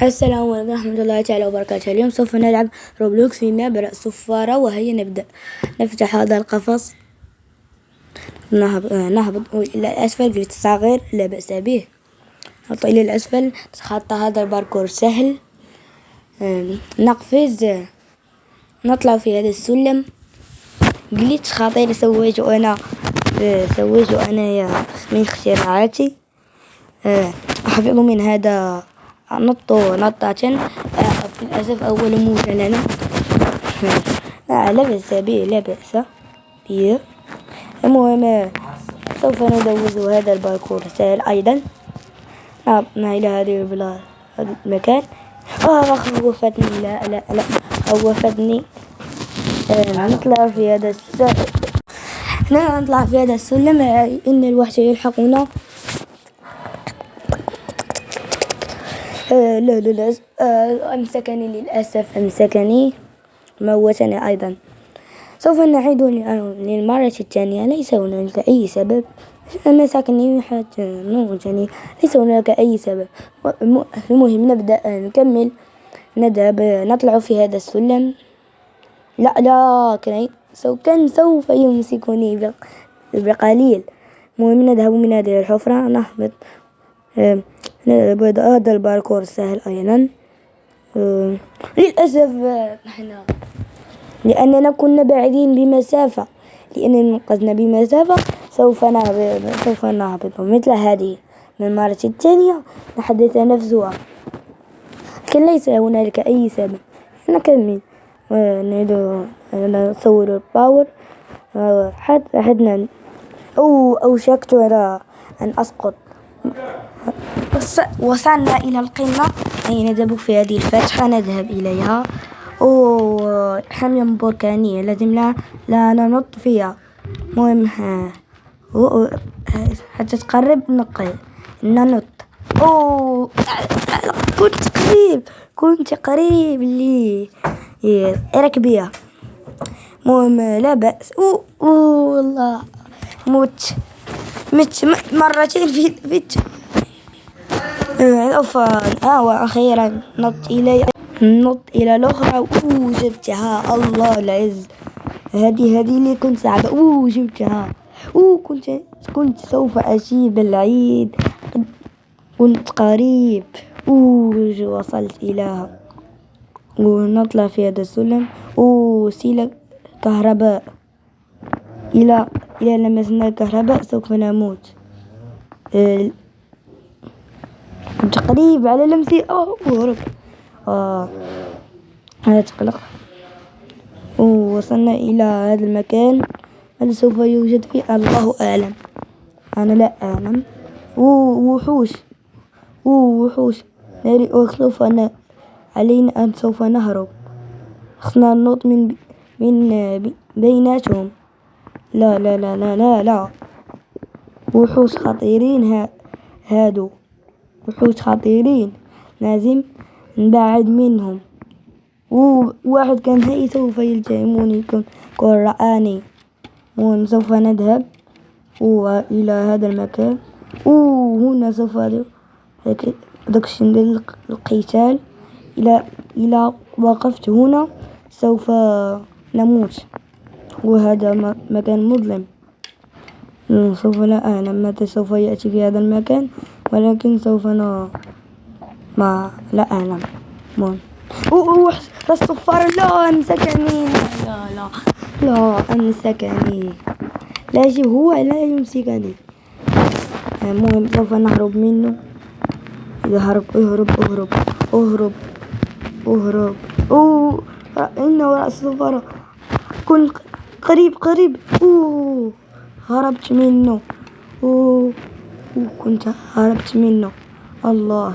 السلام عليكم ورحمة الله تعالى وبركاته. اليوم سوف نلعب روبلوكس في ماب صفارة، وهيا نبدأ. نفتح هذا القفص، نهبط إلى الأسفل، جلد صغير لا بأس به. نهبط إلى الأسفل، نتخطى هذا الباركور سهل. نقفز، نطلع في هذا السلم. جليتش خطير سويته أنا من اختراعاتي. أحفظ من هذا نط نطة. للأسف أول موت لنا. لا بأس به، لا بأس به. المهم سوف ندوز هذا الباركور سهل أيضا. نعم إلى هذا المكان. خوفتني، لا خوفتني. نطلع في هذا السلم. نطلع في هذا السلم. إن الوحش يلحقنا. لا أمسكني للأسف، أمسكني، موتني أيضا. سوف نعيد للمرة الثانية. ليس هناك أي سبب. مسكني حتى موتني، ليس هناك أي سبب. المهم نبدأ نكمل، نذهب نطلع في هذا السلم. لا كان سوف يمسكني بقليل. المهم نذهب من هذه الحفرة، نهبط. هذا الباركور سهل أيضا. للأسف لأننا كنا بعيدين بمسافة. لأننا انقذنا بمسافة، سوف نهبط مثل هذه من المرة الثانية. نحدث نفسها، لكن ليس هنالك أي سبب. نكمل، نصور الباور. حدنا أوشكت على أن أسقط. وصلنا إلى القمة، أي نذهب في هذه الفتحة، نذهب إليها. حمية بركانية، لازم لا ننط فيها. مهم حتى تقرب ننط. كنت قريب لي ركبيها. مهم لا بأس. والله مت مرتين في وأخيرا نط إلى الأخرى. جبتها، الله العز. هذه اللي كنت صعبة. جبتها. كنت سوف أجيب العيد. كنت قريب. وصلت إليها. ونطلع في هذا السلم. سلك كهرباء. إلى لمسنا الكهرباء سوف نموت. كنت قريب على لمسي. أهرب. لا تقلق. ووصلنا إلى هذا المكان. هل سوف يوجد فيه؟ الله أعلم، أنا لا أعلم. وحوش. سوف علينا أن سوف نهرب. خصنا ننط من بيناتهم. لا وحوش خطيرين. هادو وحوش خطيرين، لازم نبعد منهم. وواحد كان هاي سوف يلتهمني، كن رآني. سوف نذهب إلى هذا المكان. هنا سوف دكشن القتال. إلى وقفت هنا سوف نموت. وهذا مكان مظلم. سوف لا أعلم متى سوف يأتي في هذا المكان، ولكن سوف ما لا أعلم. الصفارة. لا أمسكني. لا أمسكني. لا شيء، هو لا يمسكني. المهم سوف نهرب منه. اهرب. إنه رأس الصفارة. كنت قريب. هربت منه. هربت منه. الله.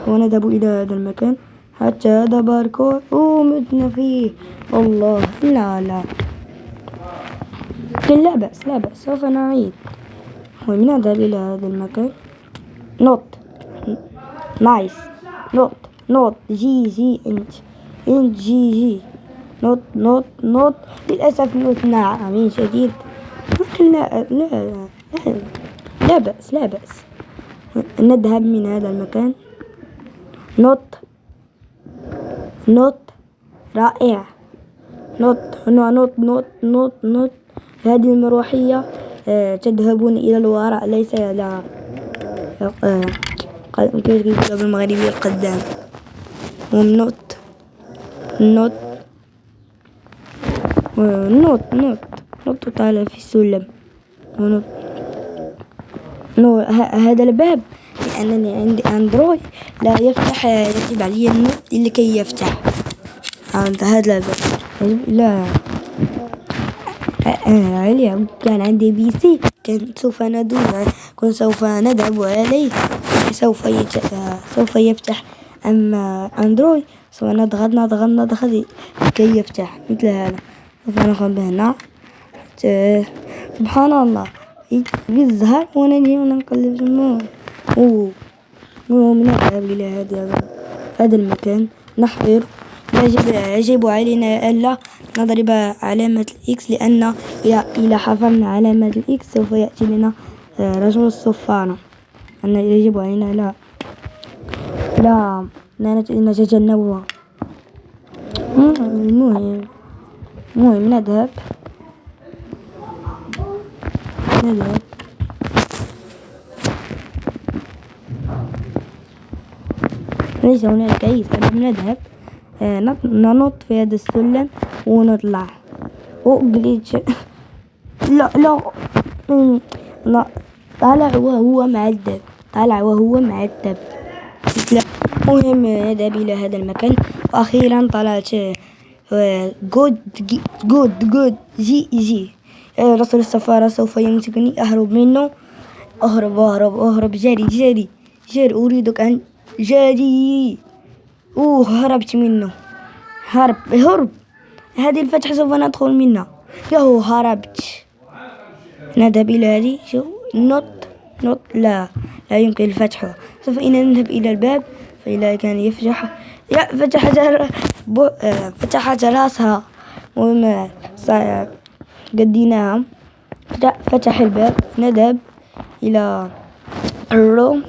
ونذهب إلى هذا المكان. حتى هذا باركور. متنا فيه. الله. لا لكن لا بأس، سوف نعيد. ونذهب إلى هذا المكان. نوت نايس. نوت جي انت جي. نوت. للأسف متنا من شديد. لا بأس. نذهب من هذا المكان. نط نط رائع. نط نط نط نط نط. هذه المروحية تذهبون إلى الوراء ليس إلى كيف يقولوا بالمغربية القدام. ونط نط نط نط نط طالع في السلم ونط. هذا الباب لأنني عندي أندرويد لا يفتح، يجب علي النت لكي يفتح. هذا الباب لا علي كان عندي بي سي كنت سوف نذهب عليه سوف يفتح. أما أندرويد سوف نضغط لكي يفتح مثل هذا. سوف نقوم بهنا سبحان الله بالزهر ونجي وننقلب ونذهب إلى هذا المكان نحضر. يجب علينا ألا نضرب علامة الإكس، لأن إذا حفرنا علامة الإكس سوف يأتي لنا رجل الصفارة. أن يجب علينا لا نتجنبها. المهم نذهب ليس هناك كيس. نذهب ننط في هذا السلم ونطلع وجليتش. لا لا طالع وهو معذب. المهم نذهب إلى هذا المكان وأخيرا طلعت جود جي رسول السفارة سوف يمسكني. أهرب منه. أهرب جري أريدك أن جري. هربت منه. هرب. هذه الفتحة سوف ندخل منها. هربت. نذهب إلى هذه. نط لا يمكن الفتح. سوف نذهب إلى الباب فإذا كان يفتح. فتحت رأسها وما قديناها. فتح الباب. نذهب إلى الروم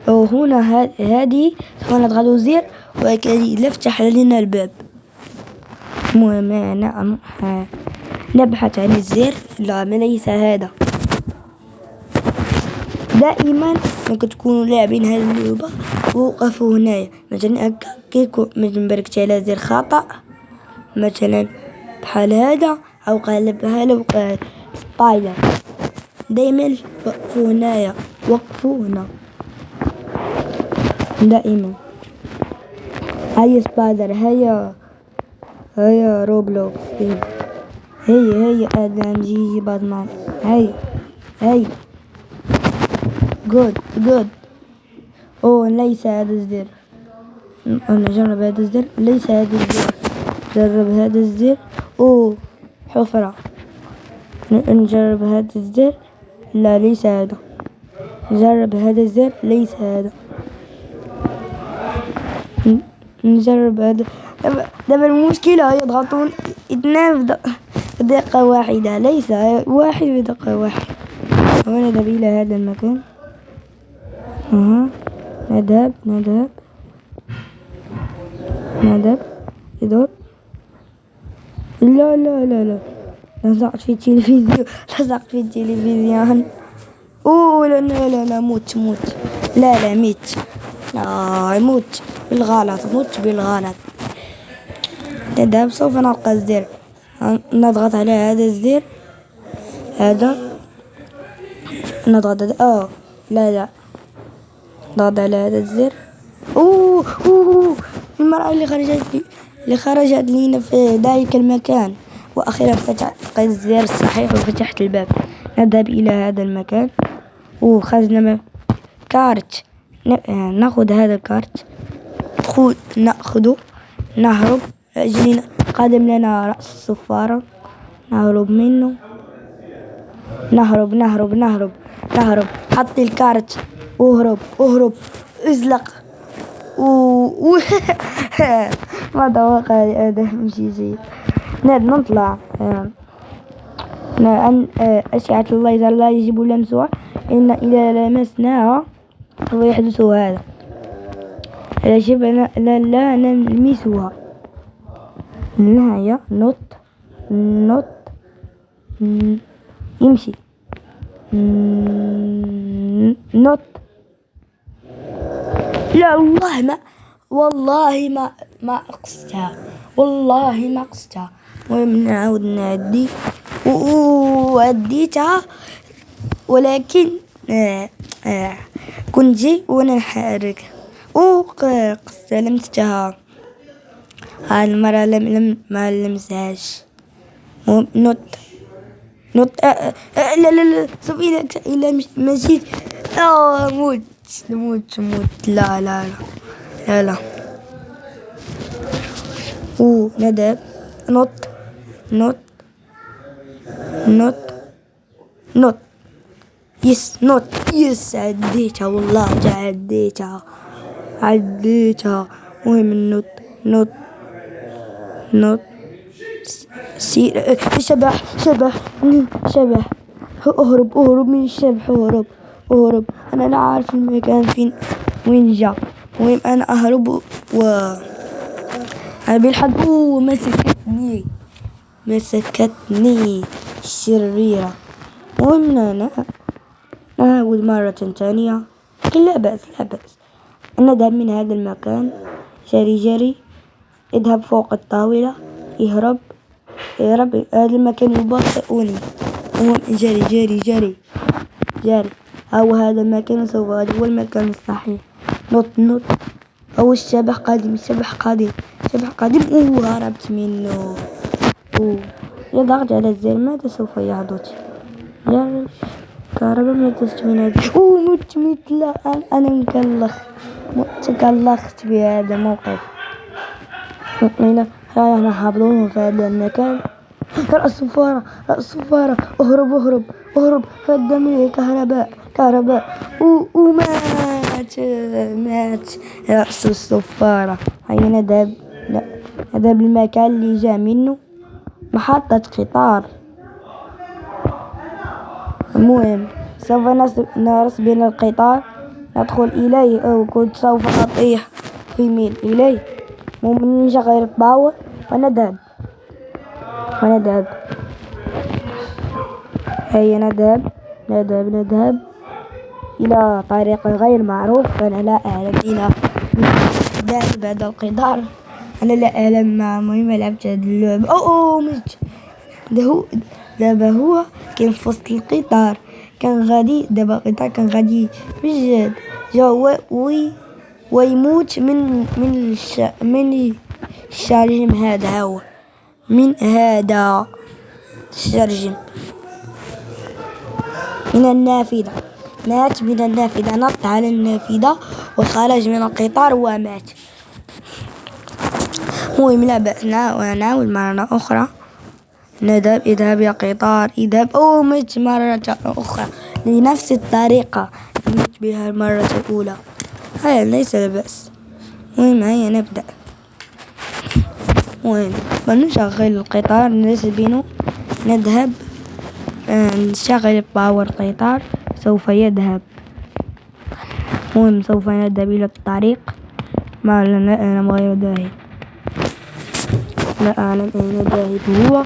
وهنا هذه سوف نضغط زر وكي يفتح لنا الباب. المهم نبحث عن الزر. لا ليس هذا. دائما ممكن تكونوا لاعبين هذه اللعبة ووقفوا هنايا مثلا كيكو مثلا بركت على زر خطأ مثلا بحال هذا أو قلبها لو سبايدر. دائما وقفوا هنا دائما. هيا سبايدر. هيا روبلوكس. هيا آدم جيجي باتمان. هيا جود. ليس هذا الزر. نجرب هذا الزر. ليس هذا الزر. جرب هذا الزر. حفرة. نجرب هذا الزر. لا ليس هذا. نجرب هذا الزر. ليس هذا. نجرب هذا. دابا المشكلة يضغطون 2 بدقة واحدة. ليس 1 بدقة واحدة. ونذهب إلى هذا المكان. نذهب إذا لا لزقت في التلفزيون. لا موت. لا ميت. موت بالغلط. نذهب. سوف نلقى الزر. نضغط على هذا الزر. هذا نضغط لا نضغط على هذا الزر. المرأة اللي خرجت لينا في ذلك المكان. وأخيرا فتحت الزر الصحيح وفتحت الباب. نذهب إلى هذا المكان وخرجنا كارت. نأخذ هذا الكارت. نأخذه. نهرب. قادم لنا رأس الصفارة. نهرب منه. نهرب. حط الكارت. اهرب. ازلق. ماذا وقع هذا؟ مشي شيء. نطلع. أشعة الليزر لا يجب لمسها. إن إذا لمسناها سوف يحدث هذا. يجب لا نلمسها. النهاية نوت يمشي نوت. لا والله ما قصتها، والله ما قصتها. المهم نعاود نعدي وعديتها، ولكن كنت جاي وانا نحرك قصتها لمستها. هاي المرة ما لمسهاش. نوت لا شوف إلى مشيت موت. لا ندب نوت يس عديتها، والله عديتها. مهم نوت شبح. اهرب من الشبح، اهرب. انا لا عارف المكان وين جا. المهم انا اهرب انا بالحق مسكتني الشريرة. المهم انا نحاول مرة ثانية، لكن لا بأس. نذهب من هذا المكان. جري اذهب فوق الطاولة. اهرب. هذا المكان يبطئني. جري. أو هذا المكان هو المكان الصحيح. نوت أو الشبح قادم. هربت منه. إذا ضغطت على الزر ماذا سوف يحدث؟ جرب كهرباء ما تستمر. مت. لا أنا تكلخت في هذا الموقف. أنا هبطون في هذا المكان. رأس الصفارة. اهرب. هدم كهرباء ومات رأس الصفارة. هيا نذهب المكان اللي جاء منه، محطة قطار. المهم سوف نرسل القطار، ندخل إليه، أو كنت سوف أطيح في ميل إليه. ممكن نشغل الباور ونذهب. هيا نذهب إلى طريق غير معروف. أنا لا أعلم إلى ذهب هذا القطار. أنا لا أعلم. مهم لعبت هذه اللعبة. دابا هو كان في وسط القطار، كان غادي دابا القطار كان غادي بجد جا ويموت من الشرجم. هذا هو من هذا الشرجم من النافذة. مات من النافذة، نط على النافذة وخرج من القطار ومات. المهم لا بأس، نحاول مرة أخرى. اذهب يا قطار اذهب. مت مرة أخرى لنفس الطريقة مت بها المرة الأولى. هيا ليس بأس. المهم هيا نبدأ. المهم نشغل القطار، نسبنه، نذهب نشغل باور القطار. سوف يذهب. المهم سوف نذهب إلى الطريق. ما لا أعلم غير ذاهب. لا أعلم أين ذاهب هو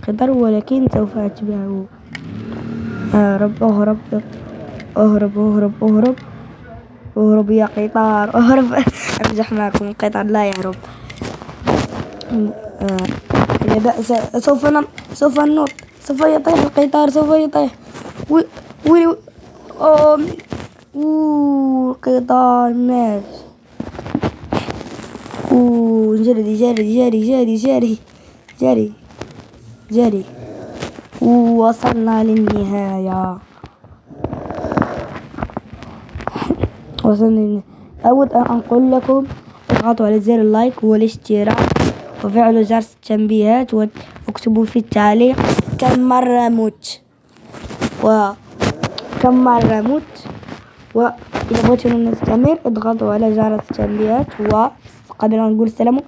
قطار، ولكن سوف أتبعه. أهرب يا قطار أهرب. أمزح معكم، القطار لا يهرب. لا بأس. سوف ننط. سوف يطيح القطار. القطار مات. جري. وصلنا للنهاية. أود أن أقول لكم اضغطوا على زر اللايك والاشتراك وفعلوا جرس التنبيهات، واكتبوا في التعليق كم مرة مت وإذا بغيتوا نستمر اضغطوا على جرس التنبيهات. وقبل أن نقول السلام